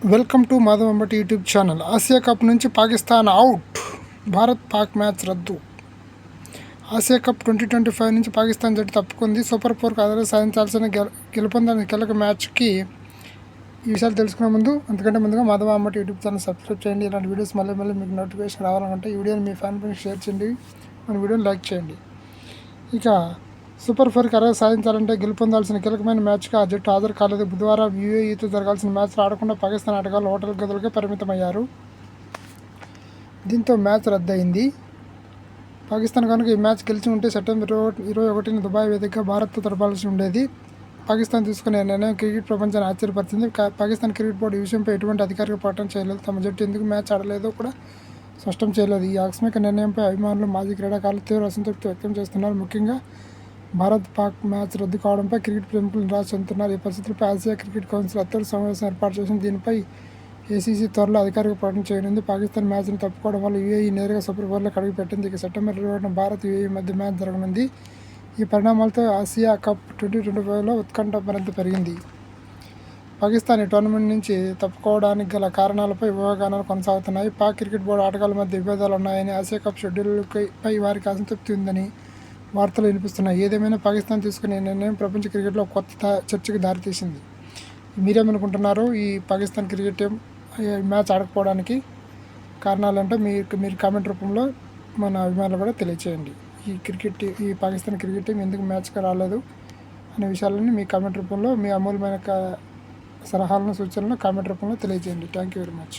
Welcome to Madhav Ambati YouTube channel. Asia cup నుంచి Pakistan out, Bharat Pak match రద్దు. Asia cup 2025 నుంచి పాకిస్తాన్ జట్టు తప్పుకుంది. సూపర్ 4కు అర్హత సాధించాల్సిన గెలుపొందని కీలక మ్యాచ్కి ఈ విషయాలు తెలుసుకునే అంతకంటే ముందుగా Madhav Ambati YouTube channel subscribe చేయండి. ఇలాంటి వీడియోస్ మళ్ళీ మీకు నోటిఫికేషన్ రావాలంటే ఈ వీడియోని మీ ఫ్యాన్ ఫ్రెండ్స్ షేర్ చేయండి, మన వీడియోని లైక్ చేయండి. ఇక సూపర్ 4కి అర్హత సాధించాలంటే గెలుపొందాల్సిన కీలకమైన మ్యాచ్గా ఆ జట్టు హాజరు కాలేదు. బుధవారం యూఏఈతో జరగాల్సిన మ్యాచ్లు ఆడకుండా పాకిస్తాన్ ఆటగాళ్లు హోటల్ గదులకే పరిమితమయ్యారు. దీంతో మ్యాచ్ రద్దయింది. పాకిస్తాన్ కనుక ఈ మ్యాచ్ గెలిచి ఉంటే సెప్టెంబర్ 21న దుబాయ్ వేదికగా భారత్తో తడపాల్సి ఉండేది. పాకిస్తాన్ తీసుకునే నిర్ణయం క్రికెట్ ప్రపంచాన్ని ఆశ్చర్యపరిచింది. పాకిస్తాన్ క్రికెట్ బోర్డు ఈ విషయంపై ఎటువంటి అధికారిక ప్రకటన చేయలేదు. తమ జట్టు ఎందుకు మ్యాచ్ ఆడలేదో కూడా స్పష్టం చేయలేదు. ఈ ఆకస్మిక నిర్ణయంపై అభిమానులు, మాజీ క్రీడాకారులు తీవ్ర అసంతృప్తి వ్యక్తం చేస్తున్నారు. ముఖ్యంగా భారత్ పాక్ మ్యాచ్ రద్దు కావడంపై క్రికెట్ ప్రముఖులు నిరాశ చెందుతున్నారు. ఈ పరిస్థితులపై ఆసియా క్రికెట్ కౌన్సిల్ అత్యవసర సమావేశం ఏర్పాటు చేసింది. దీనిపై ఏసీసీ త్వరలో అధికారిక ప్రకటన చేయనుంది. పాకిస్తాన్ మ్యాచ్ను తప్పుకోవడం వల్ల యూఏఈ నేరుగా సూపర్ 4లోకి అడుగుపెట్టింది. ఇక సెప్టెంబర్ 21న భారత్ యూఏఈ మధ్య మ్యాచ్ జరగనుంది. ఈ పరిణామాలతో ఆసియా కప్ 2025లో ఉత్కంఠ మరింత పెరిగింది. పాకిస్తాన్ ఈ టోర్నమెంట్ నుంచి తప్పుకోవడానికి గల కారణాలపై ఊహాగానాలు కొనసాగుతున్నాయి. పాక్ క్రికెట్ బోర్డు ఆటగాళ్ల మధ్య విభేదాలు ఉన్నాయని, ఆసియా కప్ షెడ్యూల్పై వారికి అసంతృప్తి ఉందని వార్తలు వినిపిస్తున్నాయి. ఏదేమైనా పాకిస్తాన్ తీసుకునే నిర్ణయం ప్రపంచ క్రికెట్లో కొత్త చర్చకు దారితీసింది. మీరేమనుకుంటున్నారు? ఈ పాకిస్తాన్ క్రికెట్ టీం మ్యాచ్ ఆడకపోవడానికి కారణాలు ఏంటో మీరు కామెంట్ రూపంలో మన అభిమానులు కూడా తెలియచేయండి. ఈ పాకిస్తాన్ క్రికెట్ టీం ఎందుకు మ్యాచ్కి రాలేదు అనే విషయాలని మీ కామెంట్ రూపంలో, మీ అమూల్యమైన సలహాలను, సూచనలను కామెంట్ రూపంలో తెలియజేయండి. Thank you very much.